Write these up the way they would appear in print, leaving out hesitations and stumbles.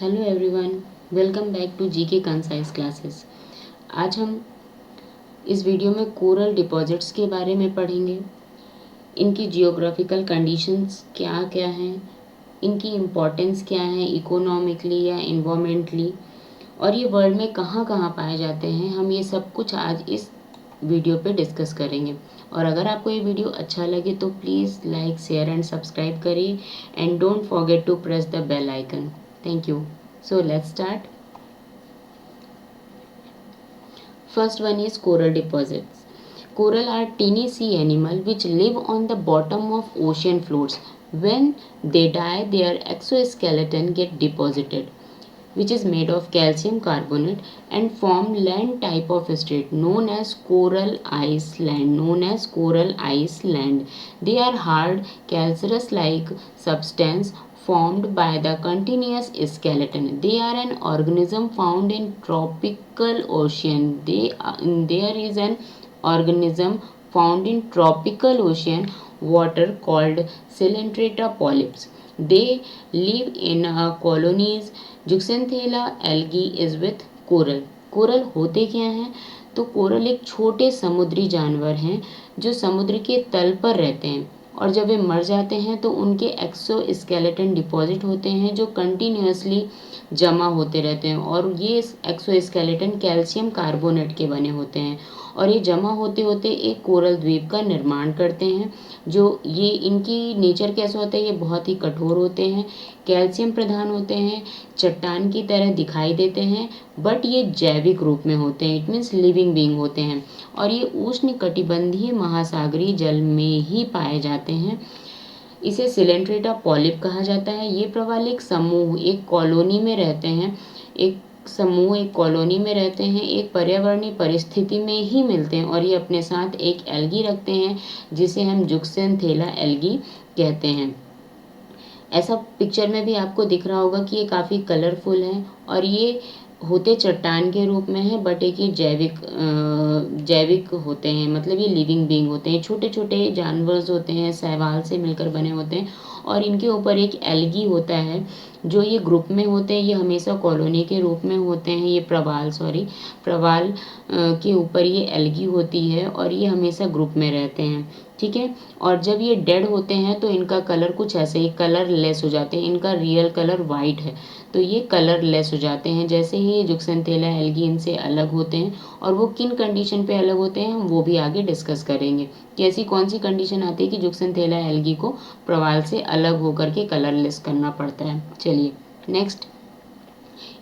Hello everyone, welcome back to GK concise classes. आज हम इस वीडियो में कोरल डिपॉजिट्स के बारे में पढ़ेंगे। इनकी जियोग्राफिकल कंडीशंस क्या क्या हैं, इनकी इम्पोर्टेंस क्या है इकोनॉमिकली या इन्वायरमेंटली, और ये वर्ल्ड में कहाँ कहाँ पाए जाते हैं। हम ये सब कुछ आज इस वीडियो पे डिस्कस करेंगे। और अगर आपको ये वीडियो अच्छा लगे तो please like, share and subscribe करिए and don't forget to press the bell icon. Thank you. So let's start. First one is coral deposits. Coral are teeny sea animals which live on the bottom of ocean floors. When they die, their exoskeleton get deposited, which is made of calcium carbonate and form land type of state known as coral ice land. They are hard calcareous like substance formed by the continuous skeleton. They are an organism found in tropical ocean. There is an organism found in tropical ocean water called Coelenterata polyps. They live in colonies. Zooxanthellae algae is with coral. Coral होते क्या हैं? तो coral एक छोटे समुद्री जानवर हैं जो समुद्र के तल पर रहते हैं, और जब वे मर जाते हैं तो उनके एक्सोस्केलेटन डिपॉजिट होते हैं जो कंटिन्यूसली जमा होते रहते हैं, और ये एक्सोस्केलेटन कैल्शियम कार्बोनेट के बने होते हैं, और ये जमा होते होते एक कोरल द्वीप का निर्माण करते हैं। जो ये इनकी नेचर कैसा होता है, ये बहुत ही कठोर होते हैं, कैल्शियम प्रधान होते हैं, चट्टान की तरह दिखाई देते हैं, बट ये जैविक रूप में होते हैं, इट मीन्स लिविंग बीइंग होते हैं, और ये उष्ण कटिबंधीय महासागरीय जल में ही पाए जाते हैं। इसे सिलेंट्रेटा पॉलिप कहा जाता है। ये प्रवाल एक समूह, एक कॉलोनी में रहते हैं, एक कॉलोनी में रहते हैं, एक पर्यावरणीय परिस्थिति में ही मिलते हैं, और ये अपने साथ एक एल्गी रखते हैं जिसे हम जुक्सेंथेला एल्गी कहते हैं। ऐसा पिक्चर में भी आपको दिख रहा होगा कि ये काफ़ी कलरफुल है, और ये होते चट्टान के रूप में है, बट एक ये जैविक होते हैं, मतलब ये लिविंग बीइंग होते हैं, छोटे छोटे जानवर होते हैं, शैवाल से मिलकर बने होते हैं, और इनके ऊपर एक एल्गी होता है। जो ये ग्रुप में होते हैं ये हमेशा कॉलोनी के रूप में होते हैं। ये प्रवाल के ऊपर ये एल्गी होती है, और ये हमेशा ग्रुप में रहते हैं, ठीक है। और जब ये डेड होते हैं तो इनका कलर कुछ ऐसे ही कलरलेस हो जाते हैं। इनका रियल कलर वाइट है, तो ये कलरलेस हो जाते हैं। जैसे ही जुक्सेंथेला एल्गी इनसे अलग होते हैं, और वो किन कंडीशन पे अलग होते हैं हम वो भी आगे डिस्कस करेंगे कि ऐसी कौन सी कंडीशन आती है कि जुक्सेंथेला एल्गी को प्रवाल से अलग होकर के कलरलेस करना पड़ता है। चलिए नेक्स्ट,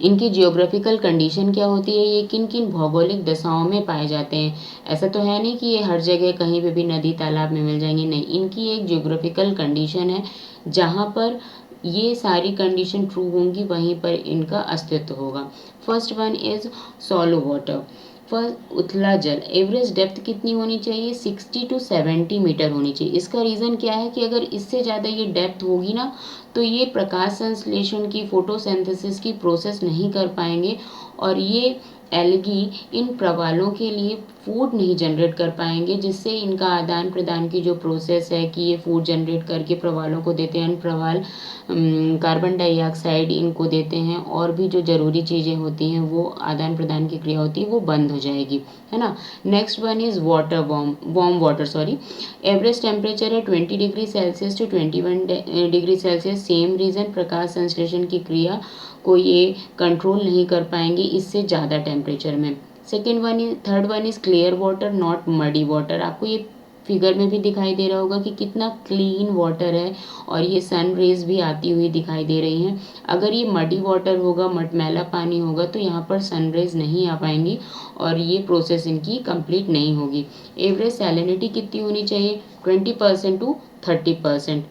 इनकी जियोग्राफिकल कंडीशन क्या होती है, ये किन किन भौगोलिक दशाओं में पाए जाते हैं। ऐसा तो है नहीं कि ये हर जगह कहीं पे भी नदी तालाब में मिल जाएंगे, नहीं, इनकी एक जियोग्राफिकल कंडीशन है जहाँ पर ये सारी कंडीशन ट्रू होंगी वहीं पर इनका अस्तित्व होगा। First one is सॉलो water. First, उथला जल। एवरेज डेप्थ कितनी होनी चाहिए? 60 to 70 मीटर होनी चाहिए। इसका रीज़न क्या है कि अगर इससे ज़्यादा ये डेप्थ होगी ना तो ये प्रकाश संश्लेषण की, फोटोसिंथेसिस की प्रोसेस नहीं कर पाएंगे, और ये एल्गी इन प्रवालों के लिए फूड नहीं जनरेट कर पाएंगे, जिससे इनका आदान प्रदान की जो प्रोसेस है कि ये फूड जनरेट करके प्रवालों को देते हैं, प्रवाल कार्बन डाइऑक्साइड इनको देते हैं, और भी जो ज़रूरी चीज़ें होती हैं वो आदान प्रदान की क्रिया होती है वो बंद हो जाएगी, है ना। Next one is water warm water. Average temperature है 20 degree Celsius to 21 degree Celsius. Same reason, प्रकाश संश्लेषण की क्रिया को ये कंट्रोल नहीं कर पाएंगे इससे ज़्यादा टेम्परेचर में। Third one is clear water, not muddy water. आपको ये फिगर में भी दिखाई दे रहा होगा कि कितना क्लीन वाटर है, और ये सन रेज भी आती हुई दिखाई दे रही हैं। अगर ये मडी वाटर होगा, मटमैला पानी होगा, तो यहाँ पर सन रेज नहीं आ पाएंगी और ये प्रोसेस इनकी कंप्लीट नहीं होगी। एवरेज सैलिनिटी कितनी होनी चाहिए? 20% to 30%।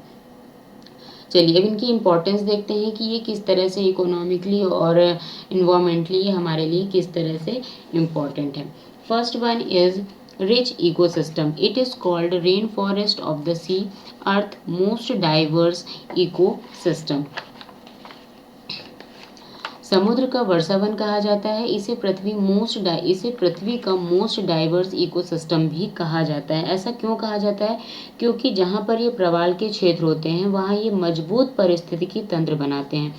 चलिए अब इनकी इम्पोर्टेंस देखते हैं कि ये किस तरह से इकोनॉमिकली और इन्वायरमेंटली हमारे लिए किस तरह से इम्पोर्टेंट है। First one is rich ecosystem. It is called rainforest of the sea, earth most diverse ecosystem. समुद्र का वर्षावन कहा जाता है। इसे पृथ्वी का मोस्ट डाइवर्स इकोसिस्टम भी कहा जाता है। ऐसा क्यों कहा जाता है? क्योंकि जहाँ पर ये प्रवाल के क्षेत्र होते हैं वहाँ ये मजबूत पारिस्थितिकी तंत्र बनाते हैं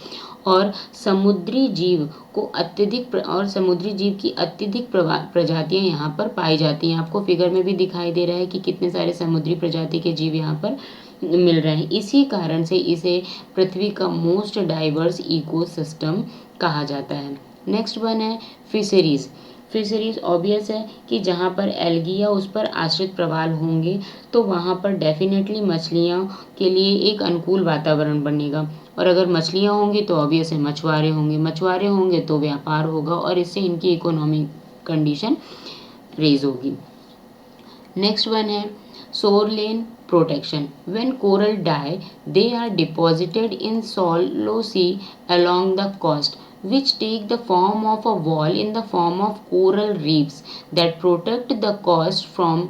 और समुद्री जीव की अत्यधिक प्रजातियां यहाँ पर पाई जाती हैं। आपको फिगर में भी दिखाई दे रहा है कि कितने सारे समुद्री प्रजाति के जीव यहाँ पर मिल रहे हैं। इसी कारण से इसे पृथ्वी का मोस्ट डाइवर्स इकोसिस्टम कहा जाता है। नेक्स्ट वन है फिशरीज। फिशरीज ऑब्वियस है कि जहाँ पर एल्गी या उस पर आश्रित प्रवाल होंगे तो वहाँ पर डेफिनेटली मछलियों के लिए एक अनुकूल वातावरण बनेगा और अगर मछलियाँ होंगी तो ऑब्वियस है मछुआरे होंगे तो व्यापार होगा और इससे इनकी इकोनॉमिक कंडीशन रेज होगी। नेक्स्ट वन है shoreline protection. When coral die, they are deposited in shallow sea along the coast, which take the form of a wall in the form of coral reefs that protect the coast from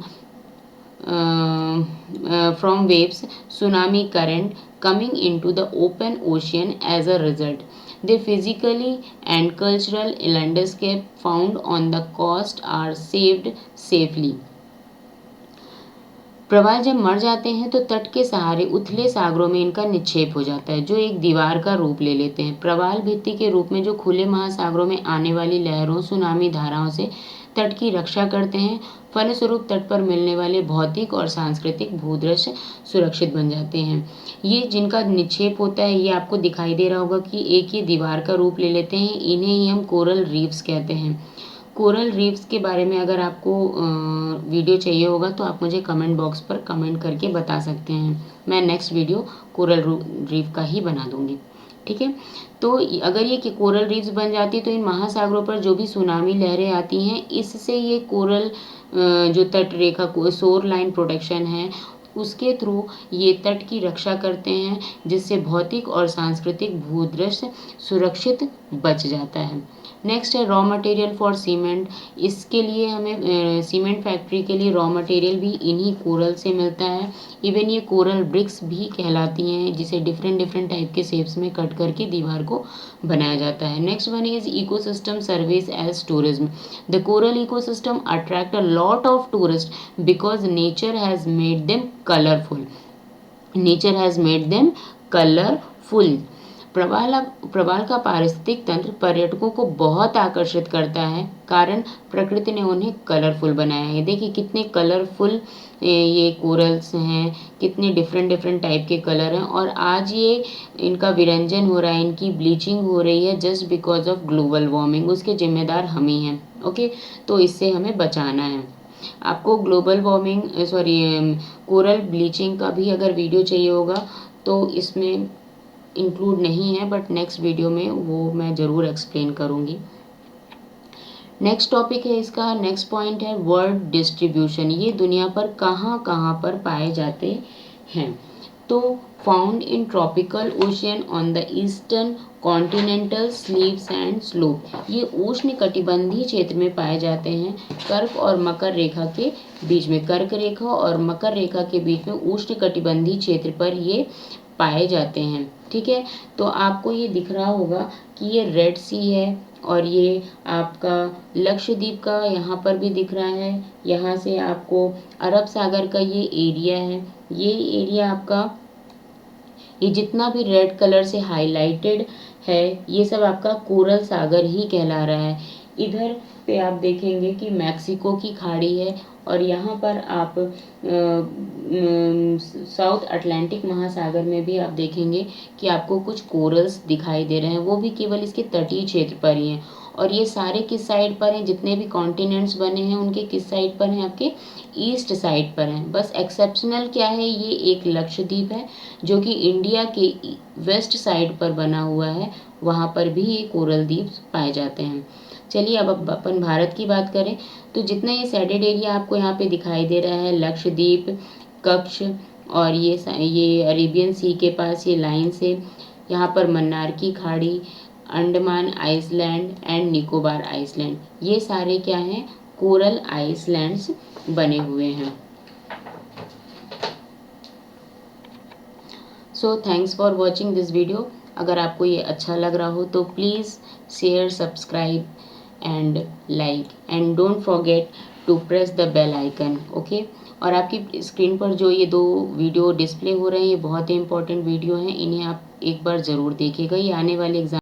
waves, tsunami current coming into the open ocean. As a result, the physically and cultural landscape found on the coast are saved safely. प्रवाल जब मर जाते हैं तो तट के सहारे उथले सागरों में इनका निक्षेप हो जाता है जो एक दीवार का रूप ले लेते हैं। प्रवाल भित्ति के रूप में जो खुले महासागरों में आने वाली लहरों सुनामी धाराओं से तट की रक्षा करते हैं। फलस्वरूप तट पर मिलने वाले भौतिक और सांस्कृतिक भूदृश्य सुरक्षित बन जाते हैं। ये जिनका निक्षेप होता है ये आपको दिखाई दे रहा होगा कि एक ये दीवार का रूप ले लेते हैं। इन्हें ही हम कोरल रीफ्स कहते हैं। कोरल रीफ्स के बारे में अगर आपको वीडियो चाहिए होगा तो आप मुझे कमेंट बॉक्स पर कमेंट करके बता सकते हैं। मैं नेक्स्ट वीडियो कोरल रीफ का ही बना दूंगी। ठीक है, तो अगर ये कोरल रीफ्स बन जाती तो इन महासागरों पर जो भी सुनामी लहरें आती हैं इससे ये कोरल जो तट रेखा शोर लाइन प्रोटेक्शन है उसके थ्रू ये तट की रक्षा करते हैं जिससे भौतिक और सांस्कृतिक भूदृश्य सुरक्षित बच जाता है। नेक्स्ट है रॉ मटेरियल फॉर सीमेंट। इसके लिए हमें सीमेंट फैक्ट्री के लिए रॉ मटेरियल भी इन्हीं कोरल से मिलता है। इवन ये कोरल ब्रिक्स भी कहलाती हैं जिसे डिफरेंट टाइप के शेप्स में कट करके दीवार को बनाया जाता है। Next one is ecosystem service as tourism. The coral ecosystem attract a lot of tourist because nature has made them colourful. प्रवाल का पारिस्थितिक तंत्र पर्यटकों को बहुत आकर्षित करता है कारण प्रकृति ने उन्हें कलरफुल बनाया है। देखिए कितने कलरफुल ये कोरल्स हैं, कितने डिफरेंट टाइप के कलर हैं और आज ये इनका विरंजन हो रहा है, इनकी ब्लीचिंग हो रही है just because of global warming. उसके जिम्मेदार हम ही हैं। ओके, तो इससे हमें बचाना है। आपको ग्लोबल वार्मिंग कोरल ब्लीचिंग का भी अगर वीडियो चाहिए होगा तो इसमें इंक्लूड नहीं है बट नेक्स्ट वीडियो में वो मैं ज़रूर एक्सप्लेन करूँगी। नेक्स्ट टॉपिक है इसका, नेक्स्ट पॉइंट है वर्ल्ड डिस्ट्रीब्यूशन। ये दुनिया पर कहाँ पर पाए जाते हैं? तो found in tropical ocean on the eastern continental sleeves and slope. ये उष्ण कटिबंधीय क्षेत्र में पाए जाते हैं। कर्क और मकर रेखा के बीच में, कर्क रेखा और मकर रेखा के बीच में उष्ण कटिबंधीय क्षेत्र पर ये पाए जाते हैं। ठीक है, तो आपको ये दिख रहा होगा कि ये रेड सी है और ये आपका लक्षद्वीप का यहाँ पर भी दिख रहा है। यहाँ से आपको अरब सागर का ये एरिया है। ये एरिया आपका, ये जितना भी रेड कलर से हाईलाइटेड है ये सब आपका कोरल सागर ही कहला रहा है। इधर पे आप देखेंगे कि मैक्सिको की खाड़ी है और यहाँ पर आप साउथ अटलांटिक महासागर में भी आप देखेंगे कि आपको कुछ कोरल्स दिखाई दे रहे हैं, वो भी केवल इसके तटीय क्षेत्र पर ही हैं। और ये सारे किस साइड पर हैं? जितने भी कॉन्टिनेंट्स बने हैं उनके किस साइड पर हैं? आपके ईस्ट साइड पर हैं। बस एक्सेप्शनल क्या है, ये एक लक्षद्वीप है जो कि इंडिया के वेस्ट साइड पर बना हुआ है, वहाँ पर भी ये कोरल द्वीप पाए जाते हैं। चलिए अब अपन भारत की बात करें तो जितना ये सैडेड एरिया आपको यहाँ पे दिखाई दे रहा है, लक्षद्वीप, कच्छ और ये अरेबियन सी के पास ये लाइन से, यहाँ पर मन्नार की खाड़ी, Andaman island and Nicobar island, ये सारे क्या हैं? कोरल आइसलैंड्स बने हुए हैं। So thanks for watching this video. अगर आपको ये अच्छा लग रहा हो तो please share, subscribe and like and don't forget to press the bell icon. Okay, और आपकी स्क्रीन पर जो ये 2 वीडियो डिस्प्ले हो रहे हैं, ये बहुत ही इंपॉर्टेंट वीडियो हैं, इन्हें आप एक बार ज़रूर देखिएगा। ये आने वाले एग्जाम